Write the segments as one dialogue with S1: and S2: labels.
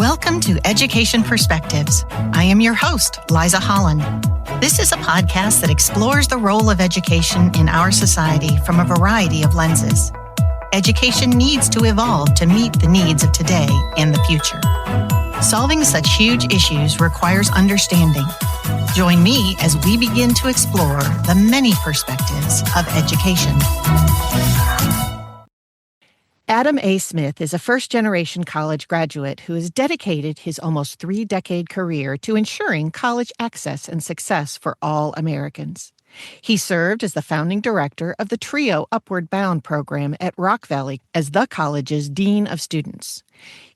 S1: Welcome to Education Perspectives. I am your host, Liza Holland. This is a podcast that explores the role of education in our society from a variety of lenses. Education needs to evolve to meet the needs of today and the future. Solving such huge issues requires understanding. Join me as we begin to explore the many perspectives of education. Adam A. Smith is a first-generation college graduate who has dedicated his almost three-decade career to ensuring college access and success for all Americans. He served as the founding director of the TRIO Upward Bound program at Rock Valley as the college's dean of students.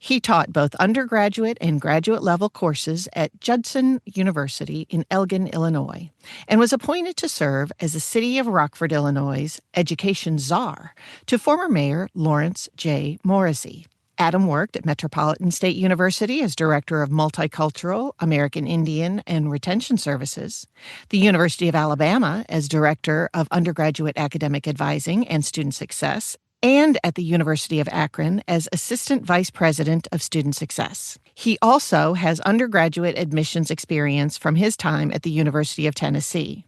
S1: He taught both undergraduate and graduate-level courses at Judson University in Elgin, Illinois, and was appointed to serve as the City of Rockford, Illinois' education czar to former Mayor Lawrence J. Morrissey. Adam worked at Metropolitan State University as Director of Multicultural, American Indian, and Retention Services, the University of Alabama as Director of Undergraduate Academic Advising and Student Success, and at the University of Akron as Assistant Vice President of Student Success. He also has undergraduate admissions experience from his time at the University of Tennessee.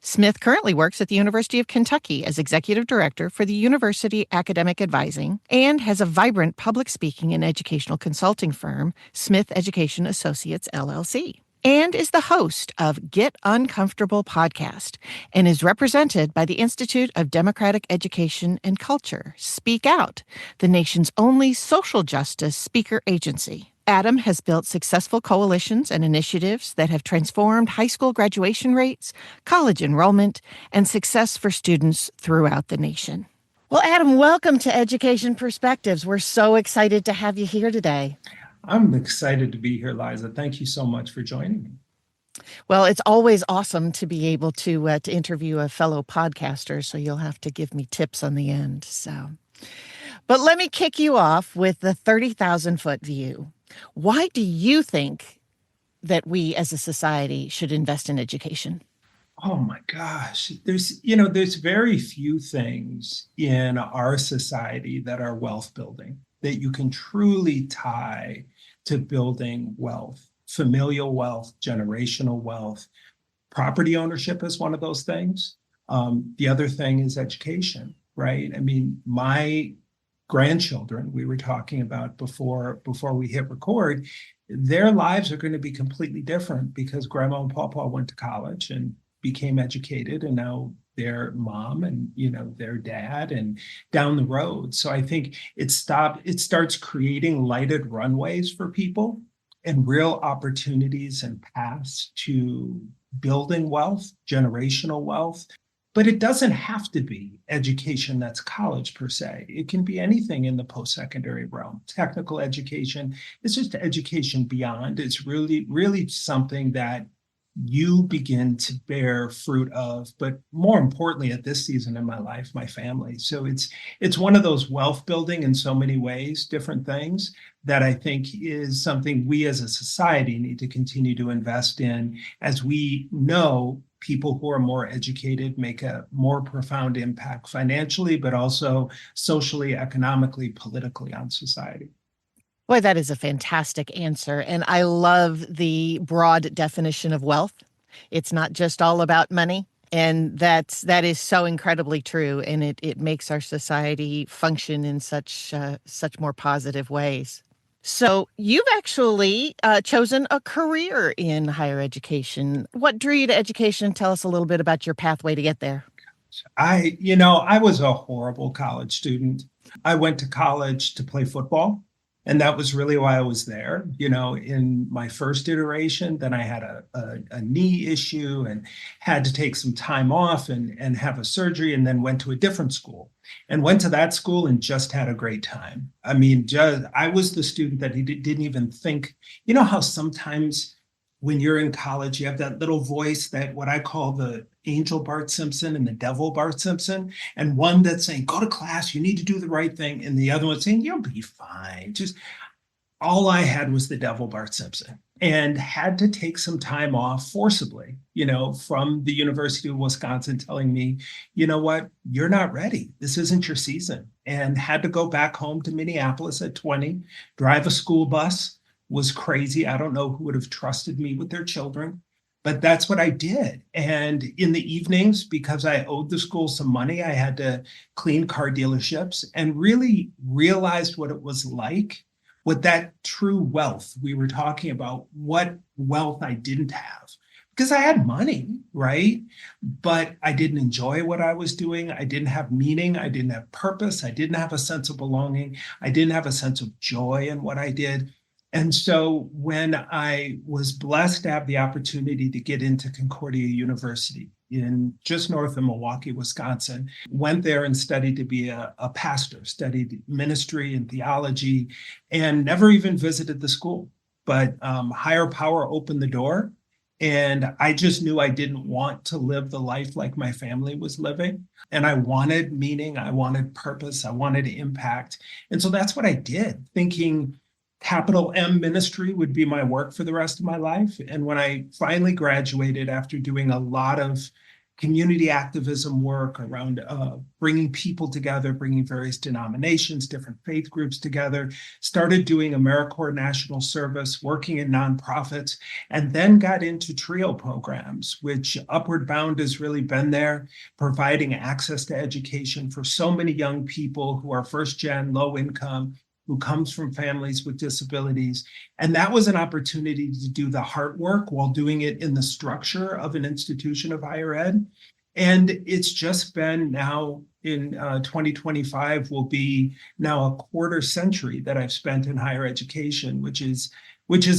S1: Smith currently works at the University of Kentucky as Executive Director for the University Academic Advising and has a vibrant public speaking and educational consulting firm, Smith Education Associates, LLC, and is the host of Get Uncomfortable podcast and is represented by the Institute of Democratic Education and Culture, SpeakOut, the nation's only social justice speaker agency. Adam has built successful coalitions and initiatives that have transformed high school graduation rates, college enrollment, and success for students throughout the nation. Well, Adam, welcome to Education Perspectives. We're so excited to have you here today.
S2: I'm excited to be here, Liza. Thank you so much for joining me.
S1: Well, it's always awesome to be able to interview a fellow podcaster, so you'll have to give me tips on the end. But let me kick you off with the 30,000-foot view. Why do you think that we as a society should invest in education?
S2: Oh my gosh, there's very few things in our society that are wealth building that you can truly tie to building wealth, familial wealth, generational wealth. Property ownership is one of those things. The other thing is education, right? I mean, my grandchildren, we were talking about before we hit record, their lives are going to be completely different because Grandma and Papa went to college and became educated, and now their mom and their dad and down the road. So I think it starts creating lighted runways for people and real opportunities and paths to building wealth, generational wealth. But it doesn't have to be education that's college per se. It can be anything in the post-secondary realm. Technical education, it's just education beyond. It's really, really something that you begin to bear fruit of, but more importantly, at this season in my life, my family. So it's one of those wealth building in so many ways, different things that I think is something we as a society need to continue to invest in, as we know people who are more educated make a more profound impact financially, but also socially, economically, politically on society.
S1: Boy, that is a fantastic answer. And I love the broad definition of wealth. It's not just all about money. And that is so incredibly true. And it makes our society function in such more positive ways. So you've actually chosen a career in higher education. What drew you to education? Tell us a little bit about your pathway to get there.
S2: I was a horrible college student. I went to college to play football. And that was really why I was there. In my first iteration, then I had a knee issue and had to take some time off and have a surgery, and then went to a different school and went to that school and just had a great time. I mean, I was the student that he didn't even think, how sometimes when you're in college, you have that little voice, that what I call the angel Bart Simpson and the devil Bart Simpson, and one that's saying, go to class, you need to do the right thing. And the other one saying, you'll be fine. Just all I had was the devil Bart Simpson, and had to take some time off forcibly, from the University of Wisconsin telling me, you know what, you're not ready. This isn't your season. And had to go back home to Minneapolis at 20, drive a school bus, was crazy. I don't know who would have trusted me with their children, but that's what I did. And in the evenings, because I owed the school some money, I had to clean car dealerships and really realized what it was like with that true wealth we were talking about, what wealth I didn't have. Because I had money, right? But I didn't enjoy what I was doing. I didn't have meaning. I didn't have purpose. I didn't have a sense of belonging. I didn't have a sense of joy in what I did. And so when I was blessed to have the opportunity to get into Concordia University in just north of Milwaukee, Wisconsin, went there and studied to be a pastor, studied ministry and theology, and never even visited the school. But higher power opened the door. And I just knew I didn't want to live the life like my family was living. And I wanted meaning, I wanted purpose, I wanted impact. And so that's what I did, thinking capital M ministry would be my work for the rest of my life. And when I finally graduated, after doing a lot of community activism work around bringing people together, bringing various denominations, different faith groups together, started doing AmeriCorps National Service, working in nonprofits, and then got into TRIO programs, which Upward Bound has really been there, providing access to education for so many young people who are first-gen, low income, who comes from families with disabilities. And that was an opportunity to do the hard work while doing it in the structure of an institution of higher ed. And it's just been now in 2025 will be now a quarter century that I've spent in higher education, which is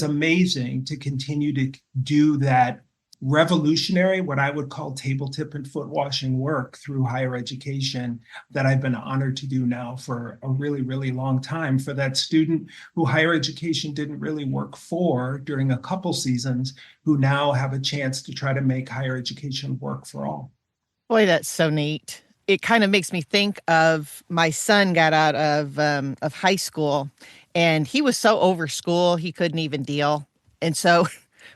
S2: amazing to continue to do that revolutionary, what I would call table tip and foot washing work through higher education that I've been honored to do now for a really, really long time for that student who higher education didn't really work for during a couple seasons, who now have a chance to try to make higher education work for all.
S1: Boy, that's so neat. It kind of makes me think of my son got out of high school, and he was so over school, he couldn't even deal. And so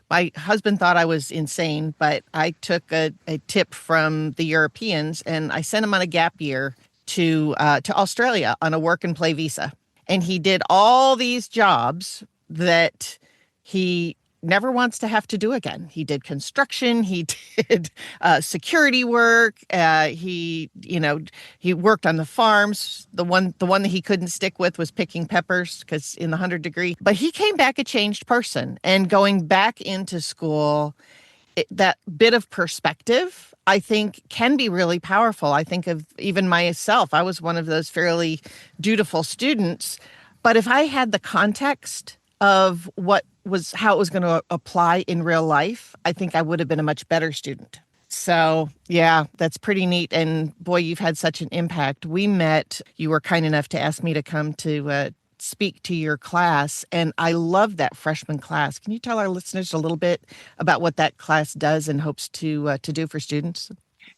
S1: my husband thought I was insane, but I took a tip from the Europeans, and I sent him on a gap year to Australia on a work and play visa. And he did all these jobs that he never wants to have to do again. He did construction, he did security work. He worked on the farms. The one that he couldn't stick with was picking peppers because in the 100-degree. But he came back a changed person, and going back into school, that bit of perspective, I think, can be really powerful. I think of even myself. I was one of those fairly dutiful students, but if I had the context of how it was going to apply in real life, I think I would have been a much better student. So yeah, that's pretty neat. And boy, you've had such an impact. We met, you were kind enough to ask me to come to speak to your class, and I love that freshman class. Can you tell our listeners a little bit about what that class does and hopes to do for students?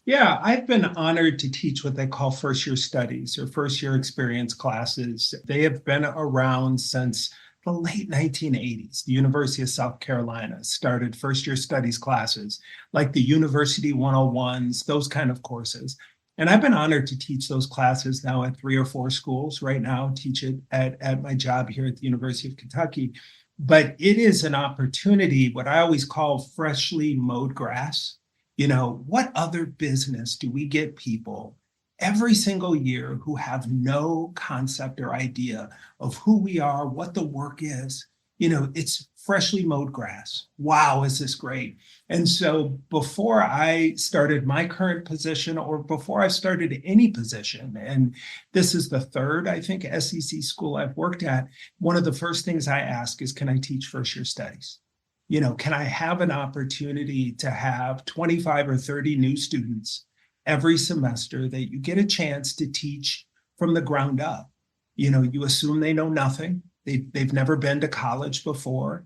S2: Yeah, I've been honored to teach what they call first year studies or first year experience classes. They have been around since the late 1980s. The University of South Carolina started first year studies classes like the University 101s, those kind of courses. And I've been honored to teach those classes now at 3 or 4 schools. Right now, teach it at my job here at the University of Kentucky. But it is an opportunity, what I always call freshly mowed grass. What other business do we get people every single year who have no concept or idea of who we are, what the work is? It's freshly mowed grass. Wow, is this great? And so before I started my current position, or before I started any position, and this is the third, I think, SEC school I've worked at, one of the first things I ask is, can I teach first year studies? Can I have an opportunity to have 25 or 30 new students every semester that you get a chance to teach from the ground up? You assume they know nothing. They've never been to college before.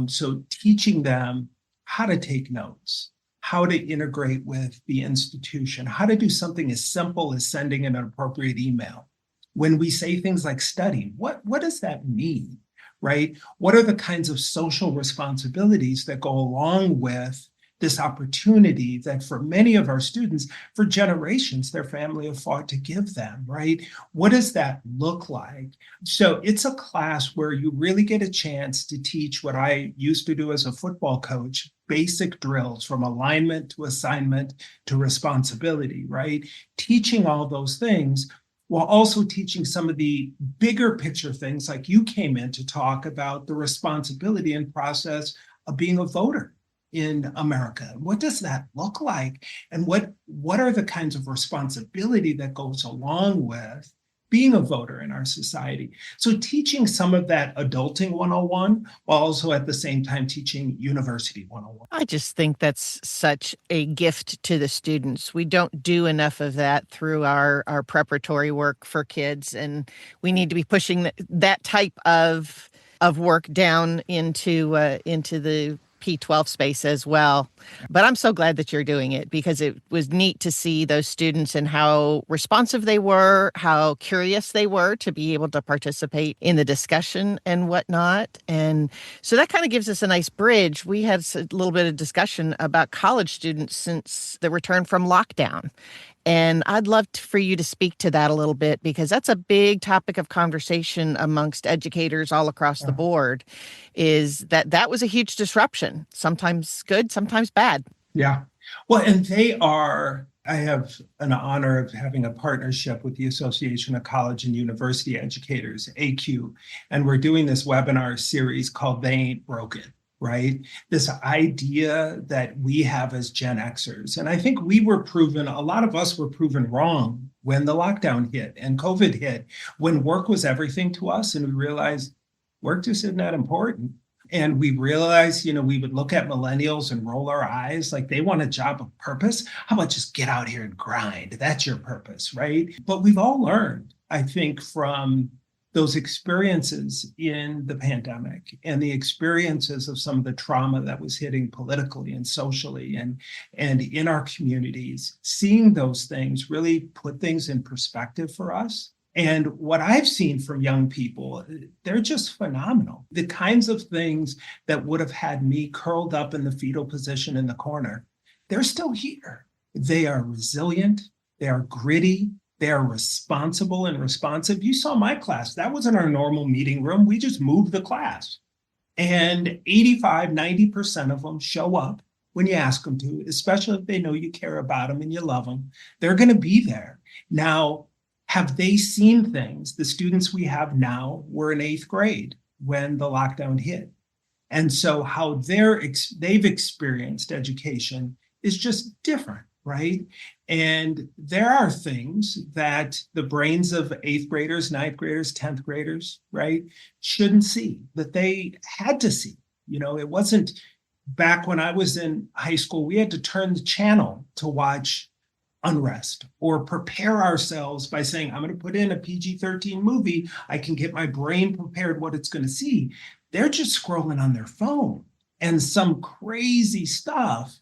S2: So teaching them how to take notes, how to integrate with the institution, how to do something as simple as sending an appropriate email. When we say things like study, what does that mean, right? What are the kinds of social responsibilities that go along with this opportunity that for many of our students, for generations, their family have fought to give them, right? What does that look like? So it's a class where you really get a chance to teach what I used to do as a football coach, basic drills from alignment to assignment to responsibility, right? Teaching all those things while also teaching some of the bigger picture things, like you came in to talk about the responsibility and process of being a voter in America. What does that look like? And what are the kinds of responsibility that goes along with being a voter in our society? So teaching some of that adulting 101 while also at the same time teaching university 101.
S1: I just think that's such a gift to the students. We don't do enough of that through our preparatory work for kids, and we need to be pushing that type of work down into the P12 space as well. But I'm so glad that you're doing it, because it was neat to see those students and how responsive they were, how curious they were to be able to participate in the discussion and whatnot. And so that kind of gives us a nice bridge. We had a little bit of discussion about college students since the return from lockdown. And I'd love for you to speak to that a little bit, because that's a big topic of conversation amongst educators all across the board, is that was a huge disruption, sometimes good, sometimes bad.
S2: Yeah. Well, and I have an honor of having a partnership with the Association of College and University Educators, AQ, and we're doing this webinar series called They Ain't Broken. Right? This idea that we have as Gen Xers. And I think a lot of us were proven wrong when the lockdown hit and COVID hit, when work was everything to us. And we realized work just isn't that important. And we realized, we would look at millennials and roll our eyes like they want a job of purpose. How about just get out here and grind? That's your purpose, right? But we've all learned, I think, from those experiences in the pandemic and the experiences of some of the trauma that was hitting politically and socially and in our communities, seeing those things really put things in perspective for us. And what I've seen from young people, they're just phenomenal. The kinds of things that would have had me curled up in the fetal position in the corner, they're still here. They are resilient, they are gritty, they are responsible and responsive. You saw my class. That wasn't our normal meeting room. We just moved the class. And 85, 90% of them show up when you ask them to, especially if they know you care about them and you love them. They're going to be there. Now, have they seen things? The students we have now were in 8th grade when the lockdown hit. And so how they've experienced education is just different. Right? And there are things that the brains of 8th graders, 9th graders, 10th graders, right, shouldn't see, that they had to see. It wasn't back when I was in high school, we had to turn the channel to watch unrest or prepare ourselves by saying, I'm going to put in a PG-13 movie. I can get my brain prepared what it's going to see. They're just scrolling on their phone, and some crazy stuff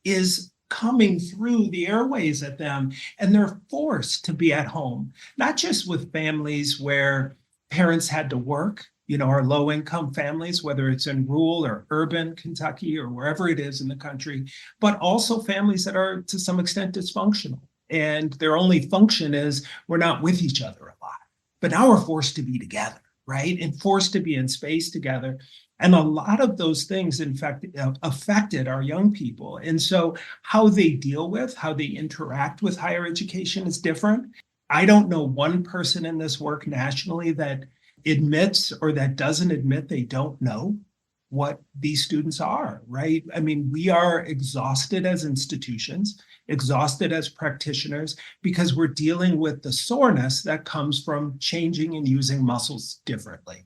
S2: is coming through the airways at them, and they're forced to be at home, not just with families where parents had to work, our low-income families, whether it's in rural or urban Kentucky or wherever it is in the country, but also families that are to some extent dysfunctional. And their only function is we're not with each other a lot. But now we're forced to be together, right? And forced to be in space together. And a lot of those things, in fact, affected our young people. And so how they deal with, how they interact with higher education is different. I don't know one person in this work nationally that admits or that doesn't admit they don't know what these students are, right? I mean, we are exhausted as institutions, exhausted as practitioners, because we're dealing with the soreness that comes from changing and using muscles differently.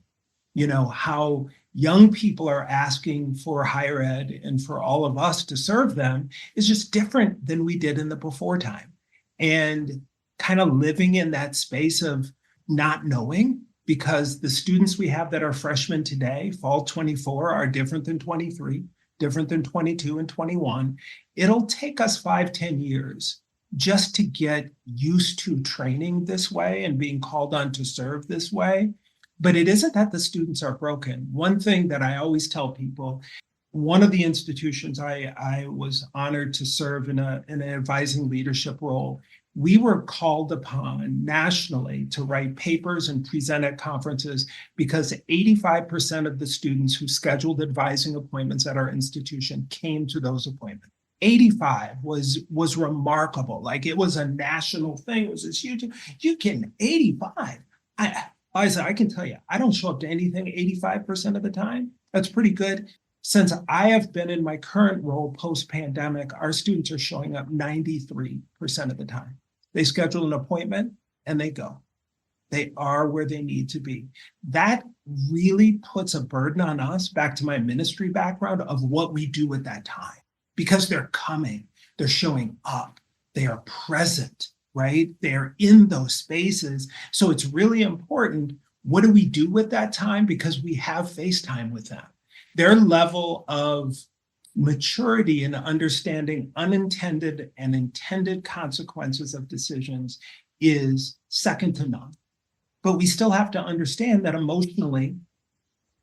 S2: How young people are asking for higher ed and for all of us to serve them is just different than we did in the before time. And kind of living in that space of not knowing, because the students we have that are freshmen today, fall 24, are different than 23, different than 22 and 21. It'll take us 5-10 years just to get used to training this way and being called on to serve this way. But it isn't that the students are broken. One thing that I always tell people, one of the institutions I was honored to serve in an advising leadership role, we were called upon nationally to write papers and present at conferences because 85% of the students who scheduled advising appointments at our institution came to those appointments. 85 was remarkable. Like, it was a national thing. It was this huge, you getting 85. I can tell you, I don't show up to anything 85% of the time. That's pretty good. Since I have been in my current role post-pandemic, our students are showing up 93% of the time. They schedule an appointment and they go. They are where they need to be. That really puts a burden on us, back to my ministry background, of what we do at that time. Because they're coming, they're showing up, they are present, right? They're in those spaces. So it's really important. What do we do with that time? Because we have FaceTime with them. Their level of maturity in understanding unintended and intended consequences of decisions is second to none. But we still have to understand that emotionally,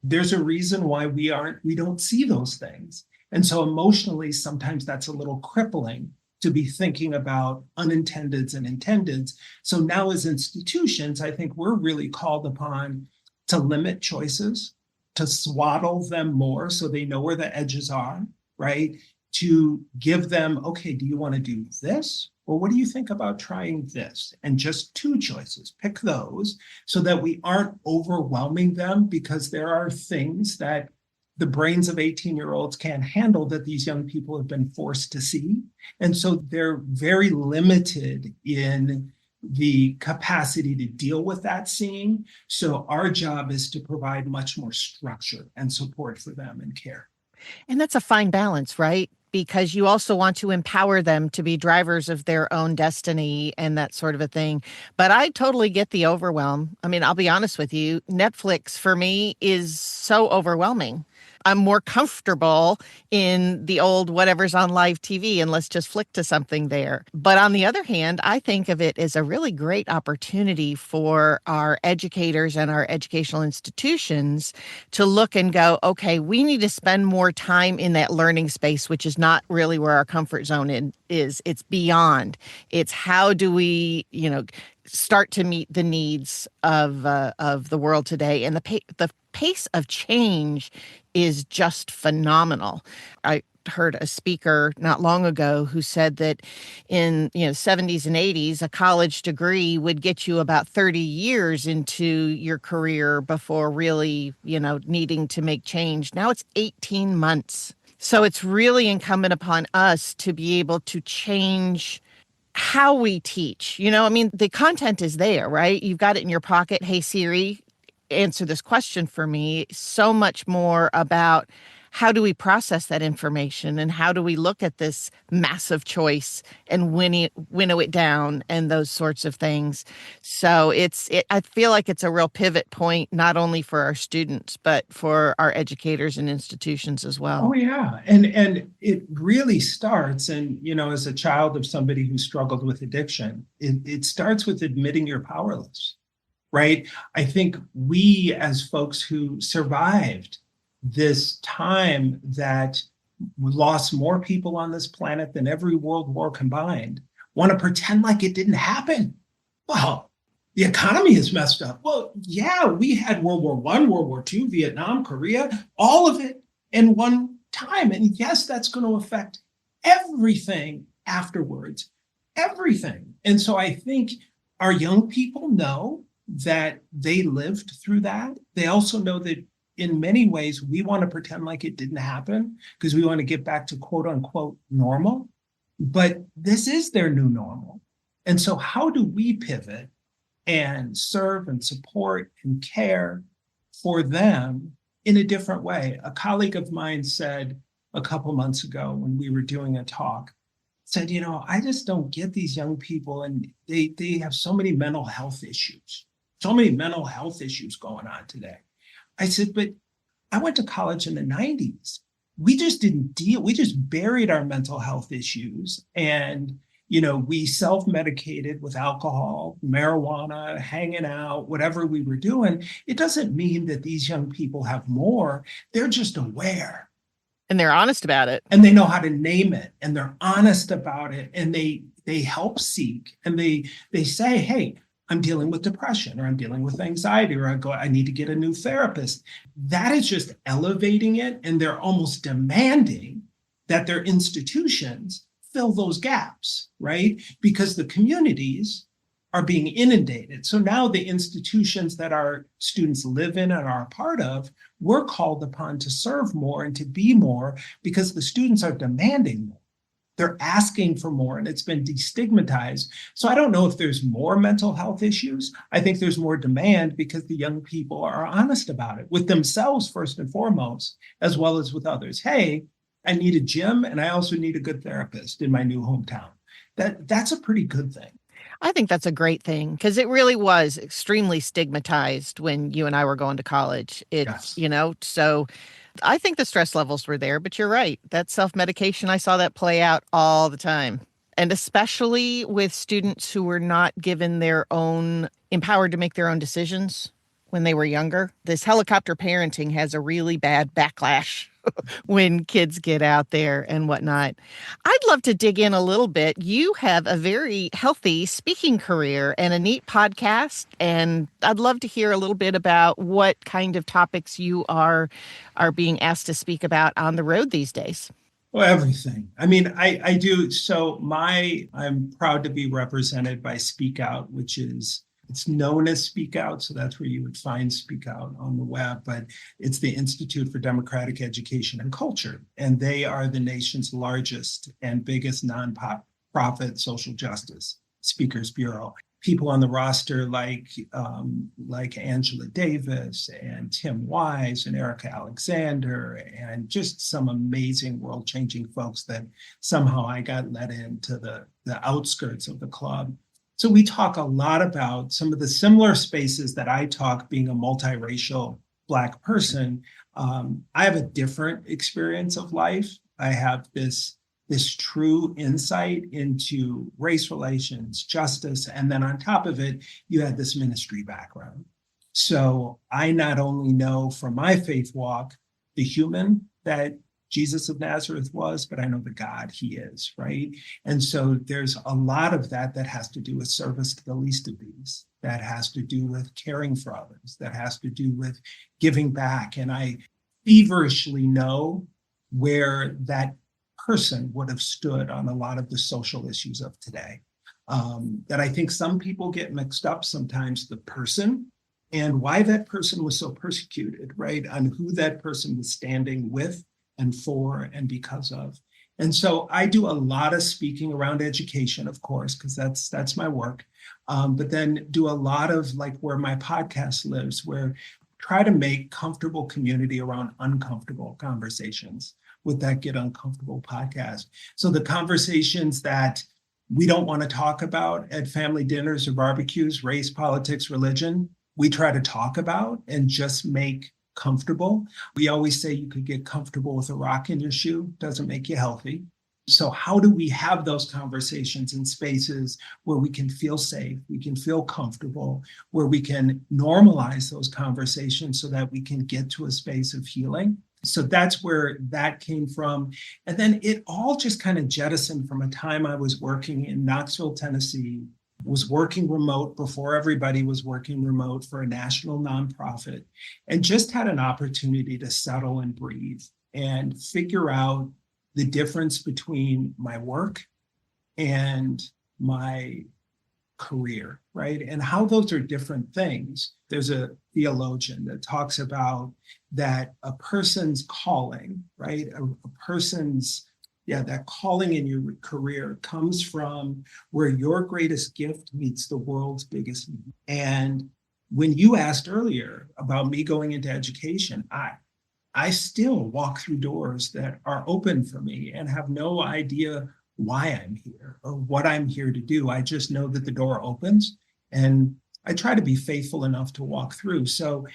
S2: there's a reason why we don't see those things. And so emotionally, sometimes that's a little crippling to be thinking about unintendeds and intendeds. So now as institutions, I think we're really called upon to limit choices, to swaddle them more so they know where the edges are, right? To give them, okay, do you want to do this? Or what do you think about trying this? And just two choices, pick those so that we aren't overwhelming them, because there are things that the brains of 18-year-olds can't handle that these young people have been forced to see. And so they're very limited in the capacity to deal with that seeing. So our job is to provide much more structure and support for them and care.
S1: And that's a fine balance, right? Because you also want to empower them to be drivers of their own destiny and that sort of a thing. But I totally get the overwhelm. I mean, I'll be honest with you, Netflix for me is so overwhelming. I'm more comfortable in the old whatever's on live TV and let's just flick to something there. But on the other hand, I think of it as a really great opportunity for our educators and our educational institutions to look and go, okay, we need to spend more time in that learning space, which is not really where our comfort zone is. It's beyond. It's how do we, start to meet the needs of the world today. And the pace of change is just phenomenal. I heard a speaker not long ago who said that in 70s and 80s, a college degree would get you about 30 years into your career before really, needing to make change. Now it's 18 months. So it's really incumbent upon us to be able to change how we teach. The content is there, right? You've got it in your pocket. Hey, Siri, answer this question for me. So much more about how do we process that information and how do we look at this massive choice and winnow it down and those sorts of things. So I feel like it's a real pivot point, not only for our students, but for our educators and institutions as well.
S2: Oh, yeah. And it really starts, and, as a child of somebody who struggled with addiction, it starts with admitting you're powerless, right? I think we, as folks who survived this time that lost more people on this planet than every world war combined, want to pretend like it didn't happen. Well, the economy is messed up. Well, yeah, we had World War I, World War II, Vietnam, Korea, all of it in one time. And yes, that's going to affect everything afterwards, everything. And so I think our young people know that they lived through that. They also know that in many ways, we want to pretend like it didn't happen because we want to get back to quote unquote normal. But this is their new normal. And so how do we pivot and serve and support and care for them in a different way? A colleague of mine said a couple months ago when we were doing a talk, said, I just don't get these young people, and they have so many mental health issues going on today. I said, but I went to college in the 90s. We just we just buried our mental health issues. And, we self-medicated with alcohol, marijuana, hanging out, whatever we were doing. It doesn't mean that these young people have more. They're just aware.
S1: And they're honest about it.
S2: And they know how to name it, and they're honest about it, and they help seek, and they say, hey, I'm dealing with depression, or I'm dealing with anxiety, or I need to get a new therapist. That is just elevating it, and they're almost demanding that their institutions fill those gaps, right? Because the communities are being inundated. So now the institutions that our students live in and are a part of, we're called upon to serve more and to be more because the students are demanding more. They're asking for more, and it's been destigmatized. So I don't know if there's more mental health issues. I think there's more demand because the young people are honest about it with themselves first and foremost, as well as with others. Hey, I need a gym, and I also need a good therapist in my new hometown. That's a pretty good thing.
S1: I think that's a great thing because it really was extremely stigmatized when you and I were going to college. It's,
S2: Yes.
S1: So I think the stress levels were there, but you're right. That self-medication, I saw that play out all the time. And especially with students who were not given empowered to make their own decisions when they were younger. This helicopter parenting has a really bad backlash when kids get out there and whatnot. I'd love to dig in a little bit. You have a very healthy speaking career and a neat podcast, and I'd love to hear a little bit about what kind of topics you are being asked to speak about on the road these days.
S2: Well, everything. I mean, I do. So I'm proud to be represented by SpeakOut, it's known as SpeakOut, so that's where you would find SpeakOut on the web, but it's the Institute for Democratic Education and Culture, and they are the nation's largest and biggest nonprofit social justice speakers bureau. People on the roster like Angela Davis and Tim Wise and Erica Alexander, and just some amazing world-changing folks that somehow I got let into the outskirts of the club. So we talk a lot about some of the similar spaces that I talk, being a multiracial Black person. I have a different experience of life. I have this true insight into race relations, justice, and then on top of it, you had this ministry background. So I not only know from my faith walk the human that Jesus of Nazareth was, but I know the God he is, right? And so there's a lot of that has to do with service to the least of these, that has to do with caring for others, that has to do with giving back. And I feverishly know where that person would have stood on a lot of the social issues of today. That I think some people get mixed up sometimes, the person and why that person was so persecuted, right? On who that person was standing with and for and because of. And so I do a lot of speaking around education, of course, because that's my work. But then do a lot of like where my podcast lives, where try to make comfortable community around uncomfortable conversations with that Get Uncomfortable podcast. So the conversations that we don't want to talk about at family dinners or barbecues, race, politics, religion, we try to talk about and just make comfortable. We always say you could get comfortable with a rock in your shoe, doesn't make you healthy. So how do we have those conversations in spaces where we can feel safe, we can feel comfortable, where we can normalize those conversations so that we can get to a space of healing? So that's where that came from. And then it all just kind of jettisoned from a time I was working in Knoxville, Tennessee, was working remote before everybody was working remote for a national nonprofit, and just had an opportunity to settle and breathe and figure out the difference between my work and my career, right? And how those are different things. There's a theologian that talks about that a person's calling, right? A person's that calling in your career comes from where your greatest gift meets the world's biggest need. And when you asked earlier about me going into education, I still walk through doors that are open for me and have no idea why I'm here or what I'm here to do. I just know that the door opens, and I try to be faithful enough to walk through. So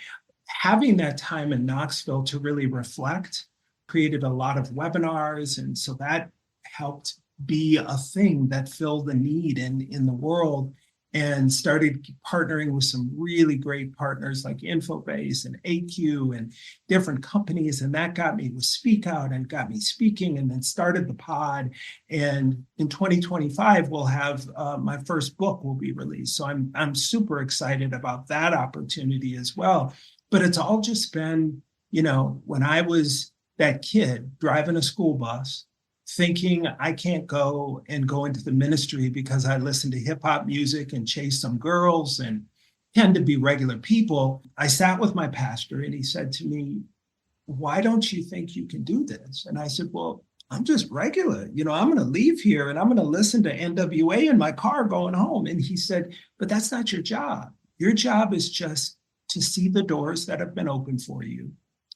S2: having that time in Knoxville to really reflect, created a lot of webinars. And so that helped be a thing that filled the need in the world. and started partnering with some really great partners like Infobase and AQ and different companies. And that got me with SpeakOut and got me speaking, and then started the pod. And in 2025, we'll have my first book will be released. So I'm super excited about that opportunity as well. But it's all just been, when I was that kid driving a school bus, thinking I can't go into the ministry because I listen to hip hop music and chase some girls and tend to be regular people. I sat with my pastor and he said to me, "Why don't you think you can do this?" And I said, "Well, I'm just regular. I'm going to leave here and I'm going to listen to NWA in my car going home." And he said, "But that's not your job. Your job is just to see the doors that have been opened for you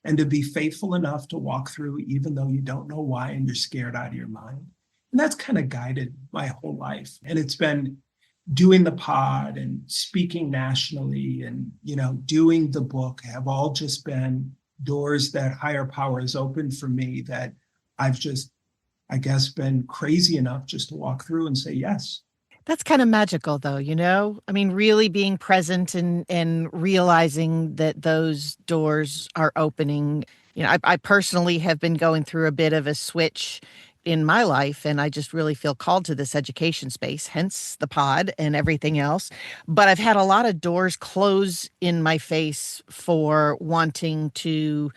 S2: and to be faithful enough to walk through, even though you don't know why and you're scared out of your mind." And that's kind of guided my whole life. And it's been doing the pod and speaking nationally and, doing the book have all just been doors that higher power has opened for me that I've just, I guess, been crazy enough just to walk through and say yes.
S1: That's kind of magical, though, I mean, really being present and realizing that those doors are opening. I personally have been going through a bit of a switch in my life, and I just really feel called to this education space, hence the pod and everything else. But I've had a lot of doors close in my face for wanting to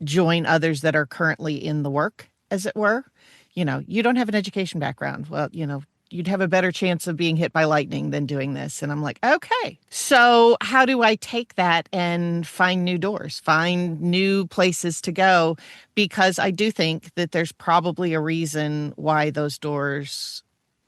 S1: join others that are currently in the work, as it were. You don't have an education background. Well, you'd have a better chance of being hit by lightning than doing this. And I'm like, okay, so how do I take that and find new doors, find new places to go? Because I do think that there's probably a reason why those doors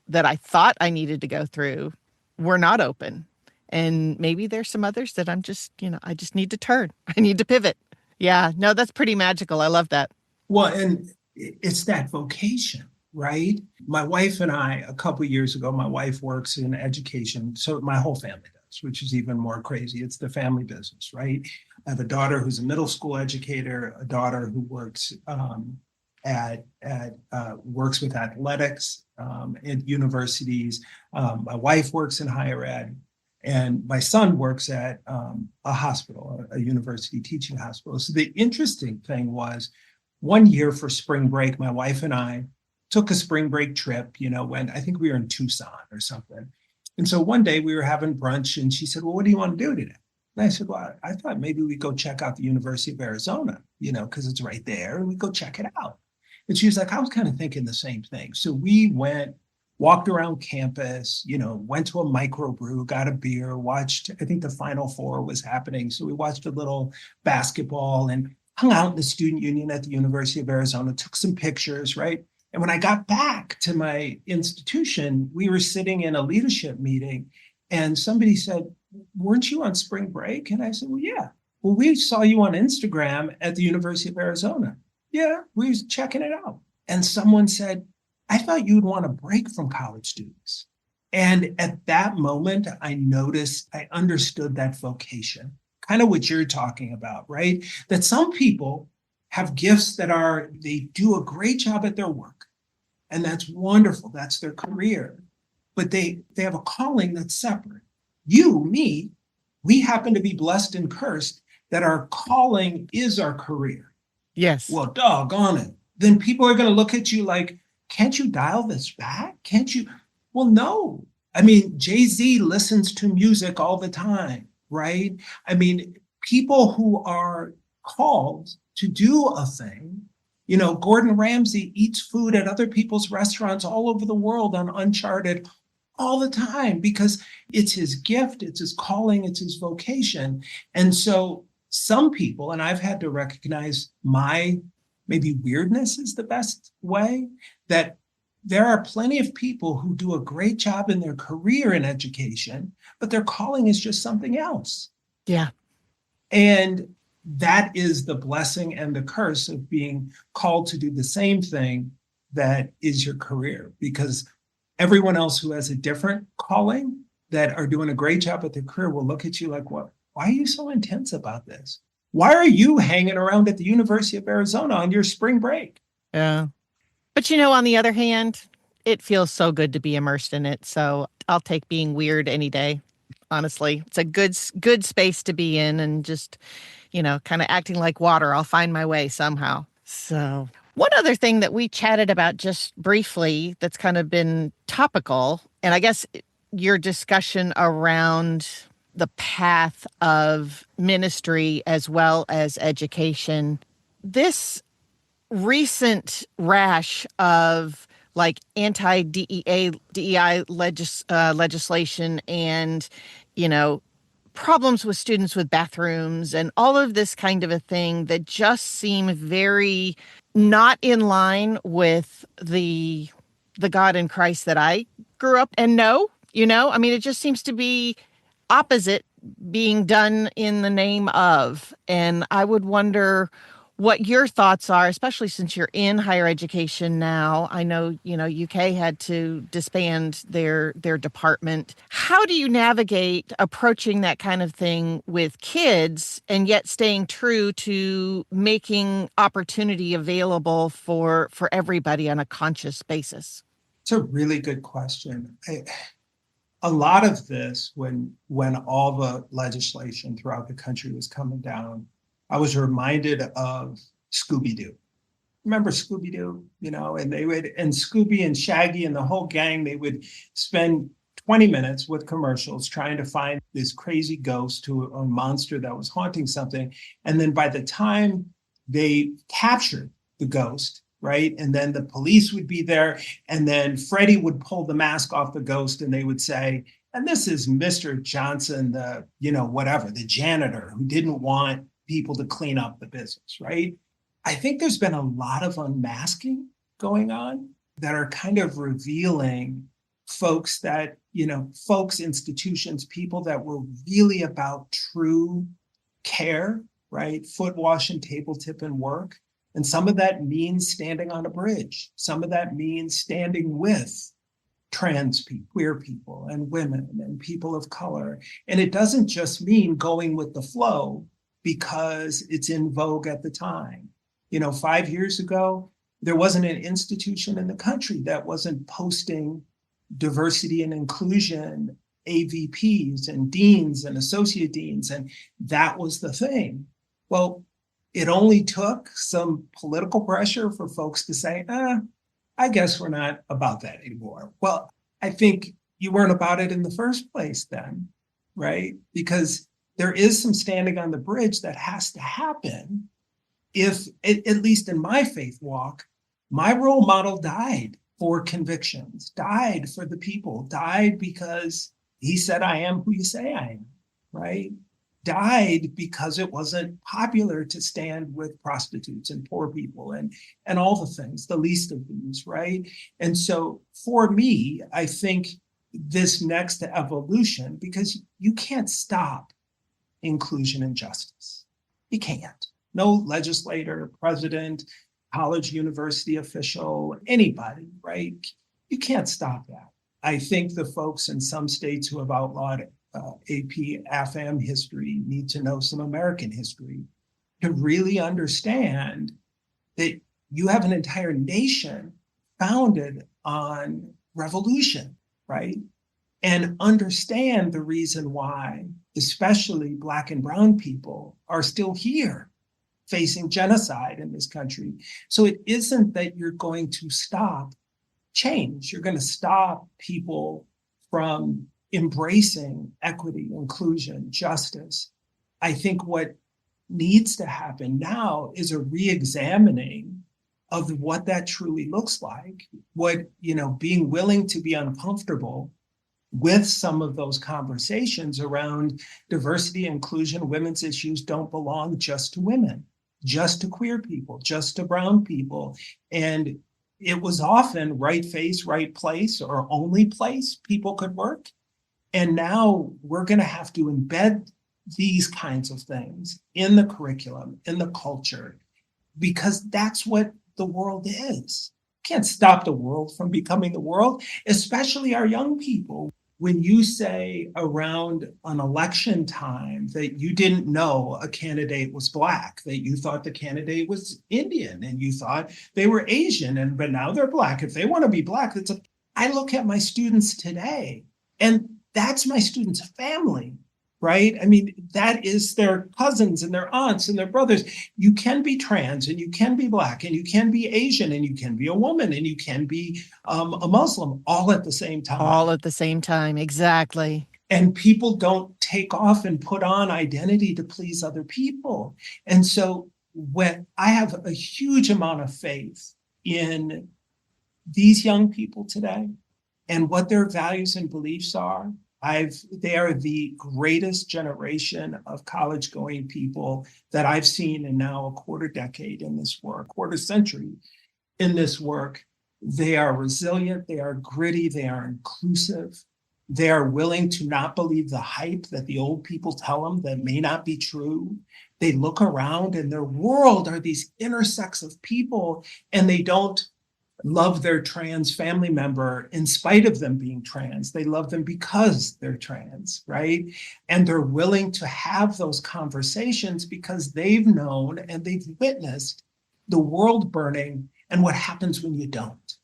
S1: that I thought I needed to go through were not open. And maybe there's some others that I'm just, I just need to turn. I need to pivot. Yeah, no, that's pretty magical. I love that.
S2: Well, and it's that vocation, right? My wife and I, a couple of years ago, my wife works in education. So my whole family does, which is even more crazy. It's the family business, right? I have a daughter who's a middle school educator, a daughter who works works with athletics at universities. My wife works in higher ed, and my son works at a hospital, a university teaching hospital. So the interesting thing was, one year for spring break, my wife and I took a spring break trip, when I think we were in Tucson or something. And so one day we were having brunch and she said, "Well, what do you want to do today?" And I said, "Well, I thought maybe we'd go check out the University of Arizona, because it's right there, and we go check it out." And she was like, "I was kind of thinking the same thing." So we walked around campus, went to a microbrew, got a beer, watched, I think the Final Four was happening. So we watched a little basketball and hung out in the student union at the University of Arizona, took some pictures, right? And when I got back to my institution, we were sitting in a leadership meeting and somebody said, "Weren't you on spring break?" And I said, "Well, yeah." "Well, we saw you on Instagram at the University of Arizona." "Yeah, we was checking it out." And someone said, "I thought you'd want a break from college students." And at that moment, I understood that vocation, kind of what you're talking about, right? That some people have gifts they do a great job at their work. And that's wonderful. That's their career. But they have a calling that's separate. You, me, we happen to be blessed and cursed that our calling is our career.
S1: Yes.
S2: Well, doggone it. Then people are going to look at you like, "Can't you dial this back? Can't you?" Well, no. I mean, Jay-Z listens to music all the time, right? I mean, people who are called to do a thing, Gordon Ramsay eats food at other people's restaurants all over the world on Uncharted all the time because it's his gift, it's his calling, it's his vocation. And so some people, and I've had to recognize my maybe weirdness is the best way, that there are plenty of people who do a great job in their career in education, but their calling is just something else.
S1: Yeah.
S2: And that is the blessing and the curse of being called to do the same thing that is your career, because everyone else who has a different calling that are doing a great job at their career will look at you like, "What? Why are you so intense about this? Why are you hanging around at the University of Arizona on your spring break?"
S1: Yeah. But on the other hand, It feels so good to be immersed in it. So I'll take being weird any day. Honestly, it's a good space to be in, and just, kind of acting like water. I'll find my way somehow. So one other thing that we chatted about just briefly that's kind of been topical, and I guess your discussion around the path of ministry as well as education. This recent rash of like DEI legislation and, you know, problems with students with bathrooms and all of this kind of a thing that just seem very not in line with the God in Christ that I grew up and know, I mean, it just seems to be opposite being done in the name of. And I would wonder what your thoughts are, especially since you're in higher education now. I know, UK had to disband their department. How do you navigate approaching that kind of thing with kids and yet staying true to making opportunity available for everybody on a conscious basis?
S2: It's a really good question. A lot of this, when all the legislation throughout the country was coming down, I was reminded of Scooby-Doo. Remember Scooby-Doo? And Scooby and Shaggy and the whole gang, they would spend 20 minutes with commercials trying to find this crazy ghost or monster that was haunting something. And then by the time they captured the ghost, right? And then the police would be there, and then Freddie would pull the mask off the ghost, and they would say, and this is Mr. Johnson, the janitor who didn't want people to clean up the business, right? I think there's been a lot of unmasking going on that are kind of revealing folks, institutions, people that were really about true care, right? Foot wash and table tip and work. And some of that means standing on a bridge. Some of that means standing with trans people, queer people, and women, and people of color. And it doesn't just mean going with the flow because it's in vogue at the time. 5 years ago, there wasn't an institution in the country that wasn't posting diversity and inclusion AVPs and deans and associate deans, and that was the thing. Well, it only took some political pressure for folks to say, I guess we're not about that anymore. Well, I think you weren't about it in the first place then, right? Because there is some standing on the bridge that has to happen if, at least in my faith walk, my role model died for convictions, died for the people, died because he said, I am who you say I am, right? Died because it wasn't popular to stand with prostitutes and poor people and all the things, the least of these, right? And so for me, I think this next evolution, because you can't stop inclusion and justice. You can't. No legislator, president, college, university official, anybody, right? You can't stop that. I think the folks in some states who have outlawed AP, AFAM history need to know some American history to really understand that you have an entire nation founded on revolution, right? And understand the reason why, especially Black and Brown people, are still here facing genocide in this country. So it isn't that you're going to stop change. You're going to stop people from embracing equity, inclusion, justice. I think what needs to happen now is a re-examining of what that truly looks like, being willing to be uncomfortable with some of those conversations around diversity, inclusion, women's issues don't belong just to women, just to queer people, just to brown people. And it was often right face, right place, or only place people could work. And now we're going to have to embed these kinds of things in the curriculum, in the culture, because that's what the world is. Can't stop the world from becoming the world, especially our young people. When you say around an election time that you didn't know a candidate was Black, that you thought the candidate was Indian and you thought they were Asian, but now they're Black. If they want to be Black, I look at my students today, and that's my students' family, right? I mean, that is their cousins and their aunts and their brothers. You can be trans, and you can be Black, and you can be Asian, and you can be a woman, and you can be a Muslim, all at the same time.
S1: All at the same time. Exactly.
S2: And people don't take off and put on identity to please other people. And so when I have a huge amount of faith in these young people today and what their values and beliefs are. They are the greatest generation of college-going people that I've seen in now a quarter decade in this work, quarter century in this work. They are resilient, they are gritty, they are inclusive. They are willing to not believe the hype that the old people tell them that may not be true. They look around and their world are these intersects of people, and they don't love their trans family member in spite of them being trans. They love them because they're trans, right? And they're willing to have those conversations because they've known and they've witnessed the world burning and what happens when you don't.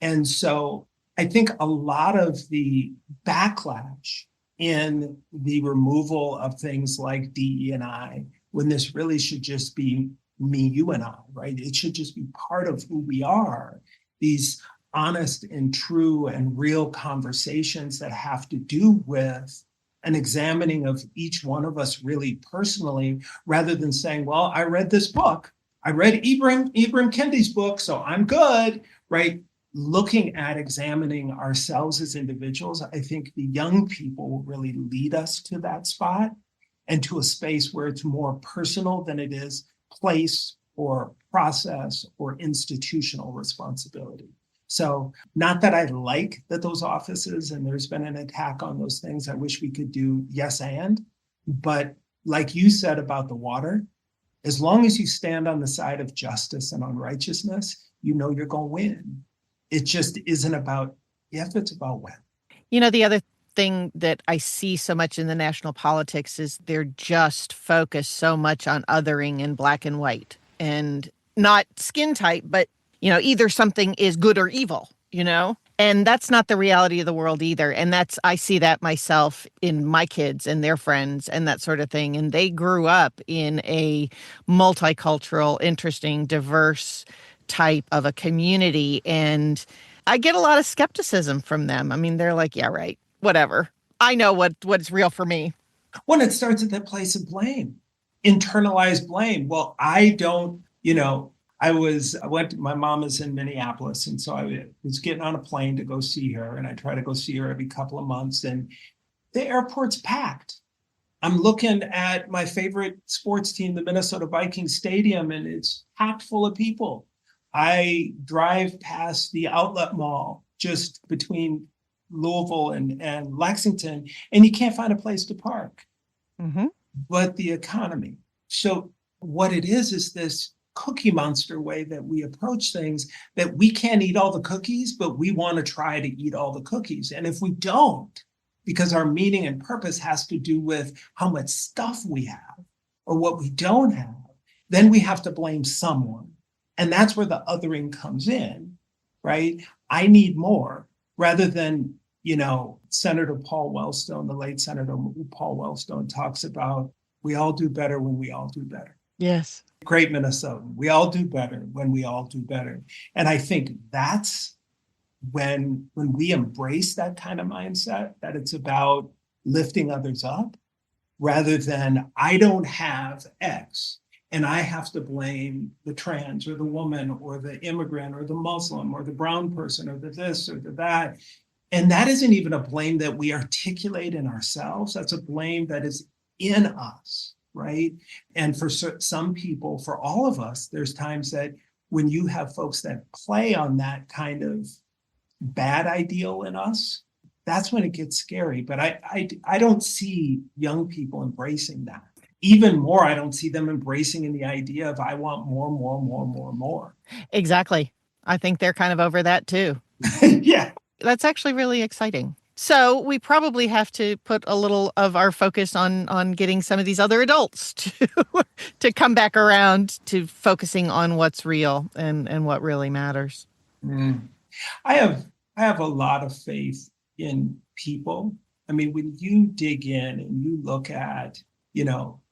S2: And so I think a lot of the backlash in the removal of things like DE&I, when this really should just be me, you, and I, right? It should just be part of who we are. These honest and true and real conversations that have to do with an examining of each one of us really personally, rather than saying, well, I read this book. I read Ibram Kendi's book, so I'm good, right? Looking at examining ourselves as individuals, I think the young people will really lead us to that spot and to a space where it's more personal than it is place or process or institutional responsibility. So not that I like that those offices, and there's been an attack on those things. I wish we could do yes and, but like you said about the water, as long as you stand on the side of justice and on righteousness, you know you're going to win. It just isn't about if, it's about when.
S1: You know, the other thing that I see so much in the national politics is they're just focused so much on othering and black and white and not skin tight, but, you know, either something is good or evil, you know, and that's not the reality of the world either. And I see that myself in my kids and their friends and that sort of thing. And they grew up in a multicultural, interesting, diverse type of a community. And I get a lot of skepticism from them. I mean, they're like, yeah, right, whatever. I know what's real for me.
S2: When it starts at that place of blame, internalized blame. Well, I don't, my mom is in Minneapolis. And so I was getting on a plane to go see her. And I try to go see her every couple of months. And the airport's packed. I'm looking at my favorite sports team, the Minnesota Vikings stadium, and it's packed full of people. I drive past the outlet mall just between Louisville and Lexington, and you can't find a place to park.
S1: Mm-hmm.
S2: But the economy. So what it is this cookie monster way that we approach things, that we can't eat all the cookies, but we want to try to eat all the cookies. And if we don't, because our meaning and purpose has to do with how much stuff we have or what we don't have, then we have to blame someone. And that's where the othering comes in, right? I need more, rather than, Senator Paul Wellstone, the late Senator Paul Wellstone talks about, we all do better when we all do better.
S1: Yes.
S2: Great Minnesotan. We all do better when we all do better. And I think that's when we embrace that kind of mindset, that it's about lifting others up, rather than I don't have X and I have to blame the trans or the woman or the immigrant or the Muslim or the brown person or the this or the that. And that isn't even a blame that we articulate in ourselves. That's a blame that is in us, right? And for some people, for all of us, there's times that when you have folks that play on that kind of bad ideal in us, that's when it gets scary. But I don't see young people embracing that. Even more, I don't see them embracing in the idea of I want more.
S1: Exactly. I think they're kind of over that too.
S2: Yeah.
S1: That's actually really exciting. So we probably have to put a little of our focus on getting some of these other adults to come back around to focusing on what's real and what really matters.
S2: Mm. I have I have a lot of faith in people. I mean, when you dig in and you look at,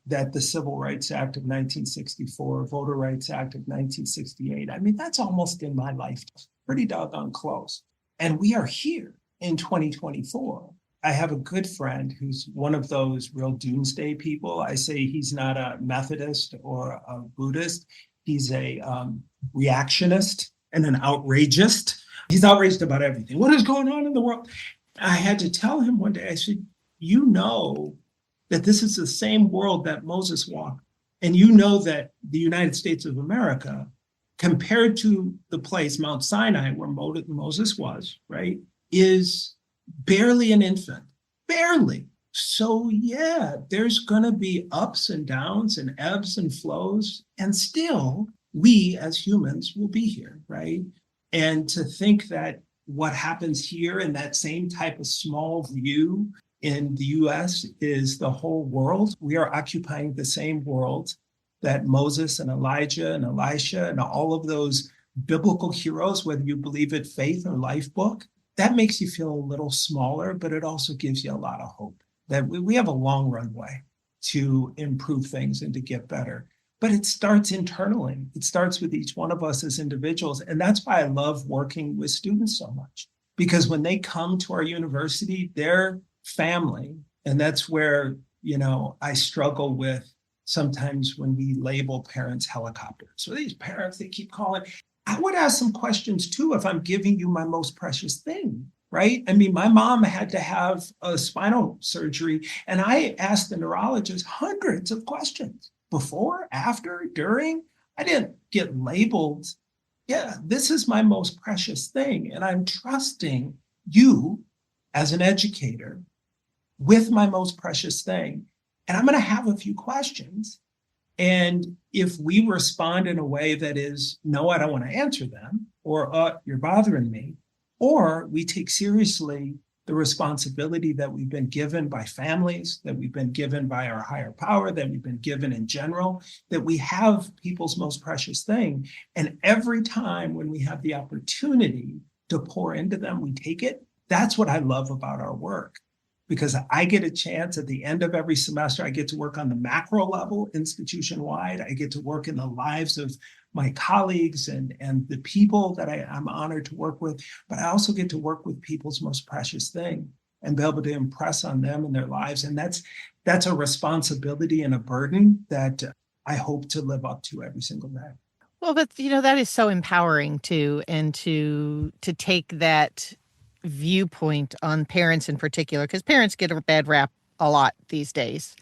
S2: that the Civil Rights Act of 1964, Voter Rights Act of 1968, I mean, that's almost in my lifetime, pretty doggone close. And we are here in 2024. I have a good friend who's one of those real doomsday people. I say he's not a Methodist or a Buddhist. He's a reactionist and an outrageist. He's outraged about everything. What is going on in the world? I had to tell him one day, I said, you know that this is the same world that Moses walked. And you know that the United States of America, compared to the place, Mount Sinai, where Moses was, right, is barely an infant, barely. So yeah, there's going to be ups and downs and ebbs and flows, and still we as humans will be here, right? And to think that what happens here in that same type of small view in the US is the whole world. We are occupying the same world that Moses and Elijah and Elisha and all of those biblical heroes, whether you believe it faith or life book, that makes you feel a little smaller, but it also gives you a lot of hope that we have a long runway to improve things and to get better. But it starts internally. It starts with each one of us as individuals. And that's why I love working with students so much, because when they come to our university, their family, and that's where, I struggle with sometimes when we label parents helicopters. So these parents, they keep calling. I would ask some questions too if I'm giving you my most precious thing, right? I mean, my mom had to have a spinal surgery, and I asked the neurologist hundreds of questions before, after, during. I didn't get labeled. Yeah, this is my most precious thing. And I'm trusting you as an educator with my most precious thing. And I'm going to have a few questions. And if we respond in a way that is, no, I don't want to answer them, or you're bothering me, or we take seriously the responsibility that we've been given by families, that we've been given by our higher power, that we've been given in general, that we have people's most precious thing. And every time when we have the opportunity to pour into them, we take it. That's what I love about our work, because I get a chance at the end of every semester. I get to work on the macro level, institution-wide. I get to work in the lives of my colleagues and the people that I'm honored to work with. But I also get to work with people's most precious thing and be able to impress on them in their lives. And that's a responsibility and a burden that I hope to live up to every single day.
S1: Well, but that is so empowering too, and to take that viewpoint on parents in particular, because parents get a bad rap a lot these days.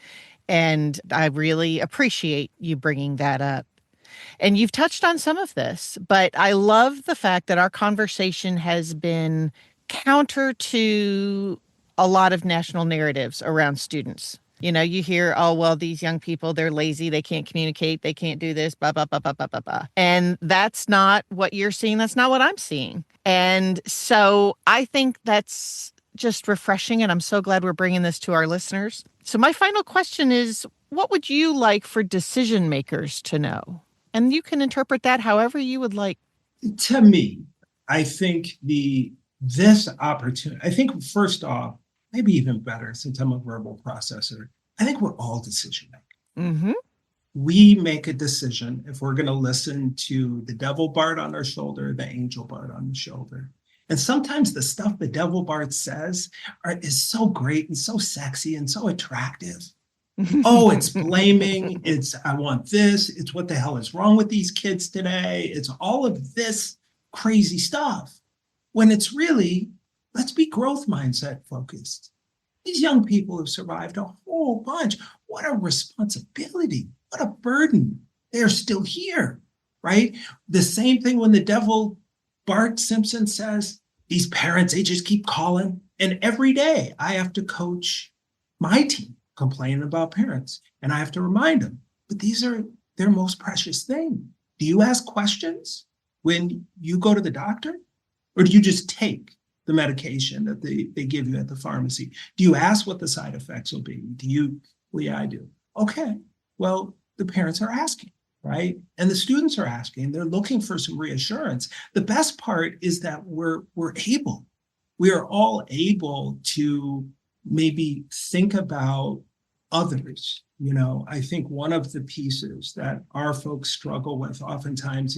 S1: And I really appreciate you bringing that up. And you've touched on some of this, but I love the fact that our conversation has been counter to a lot of national narratives around students. You hear, oh, well, these young people, they're lazy, they can't communicate, they can't do this, blah, blah, blah, blah, blah, blah, blah. And that's not what you're seeing. That's not what I'm seeing. And so I think that's just refreshing, and I'm so glad we're bringing this to our listeners. So my final question is, what would you like for decision makers to know? And you can interpret that however you would like.
S2: To me, I think this opportunity, I think first off, maybe even better, since I'm a verbal processor, I think we're all decision makers.
S1: Mm-hmm.
S2: We make a decision if we're going to listen to the devil Bart on our shoulder, the angel Bart on the shoulder. And sometimes the stuff the devil Bart says is so great and so sexy and so attractive. Oh, it's blaming. It's, I want this. It's what the hell is wrong with these kids today. It's all of this crazy stuff. When it's really, let's be growth mindset focused. These young people have survived a whole bunch. What a responsibility. What a burden. They're still here, right? The same thing when the devil Bart Simpson says, these parents, they just keep calling. And every day I have to coach my team complaining about parents. And I have to remind them, but these are their most precious thing. Do you ask questions when you go to the doctor? Or do you just take the medication that they give you at the pharmacy? Do you ask what the side effects will be? Well, yeah, I do. Okay, well, the parents are asking, right? And the students are asking, they're looking for some reassurance. The best part is that we're able we are all able to maybe think about others. I think one of the pieces that our folks struggle with oftentimes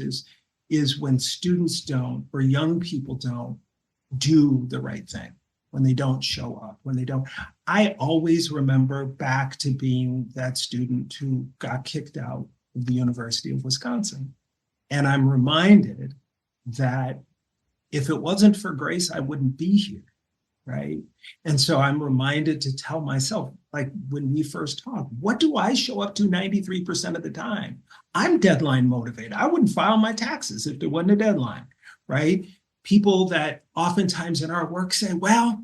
S2: is when students don't, or young people don't do the right thing, when they don't show up, when they don't. I always remember back to being that student who got kicked out of the University of Wisconsin. And I'm reminded that if it wasn't for grace, I wouldn't be here, right? And so I'm reminded to tell myself, like when we first talked, what do I show up to 93% of the time? I'm deadline motivated. I wouldn't file my taxes if there wasn't a deadline, right? People that oftentimes in our work say, well,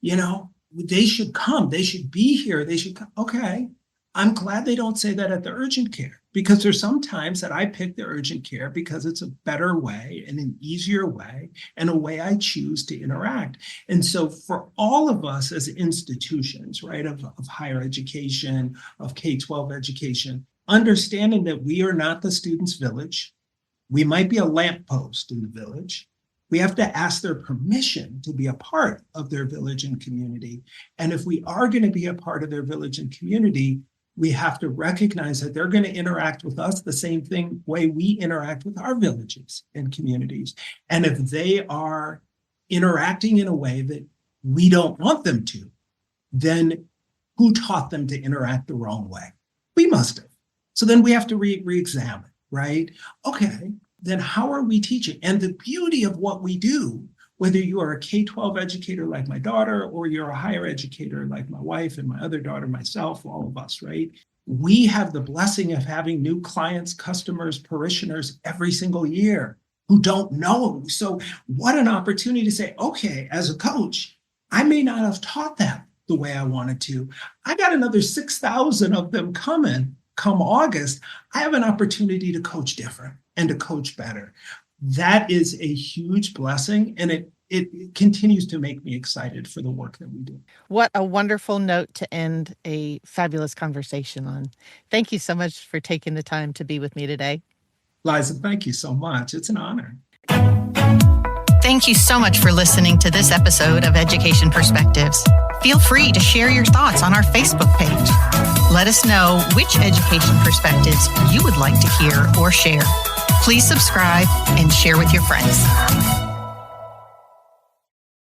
S2: they should come, they should be here, they should come. Okay, I'm glad they don't say that at the urgent care, because there's some times that I pick the urgent care because it's a better way and an easier way and a way I choose to interact. And so for all of us as institutions, right, of higher education, of K-12 education, understanding that we are not the student's village, we might be a lamppost in the village. We have to ask their permission to be a part of their village and community. And if we are going to be a part of their village and community, we have to recognize that they're going to interact with us the same way we interact with our villages and communities. And if they are interacting in a way that we don't want them to, then who taught them to interact the wrong way? We must have. So then we have to re-examine, right? Okay, then how are we teaching? And the beauty of what we do, whether you are a K-12 educator like my daughter, or you're a higher educator like my wife and my other daughter, myself, all of us, right? We have the blessing of having new clients, customers, parishioners every single year who don't know. So what an opportunity to say, okay, as a coach, I may not have taught them the way I wanted to. I got another 6,000 of them coming come August. I have an opportunity to coach different and to coach better. That is a huge blessing, and it continues to make me excited for the work that we do.
S1: What a wonderful note to end a fabulous conversation on. Thank you so much for taking the time to be with me today.
S2: Liza, thank you so much. It's an honor.
S1: Thank you so much for listening to this episode of Education Perspectives. Feel free to share your thoughts on our Facebook page. Let us know which education perspectives you would like to hear or share. Please subscribe and share with your friends.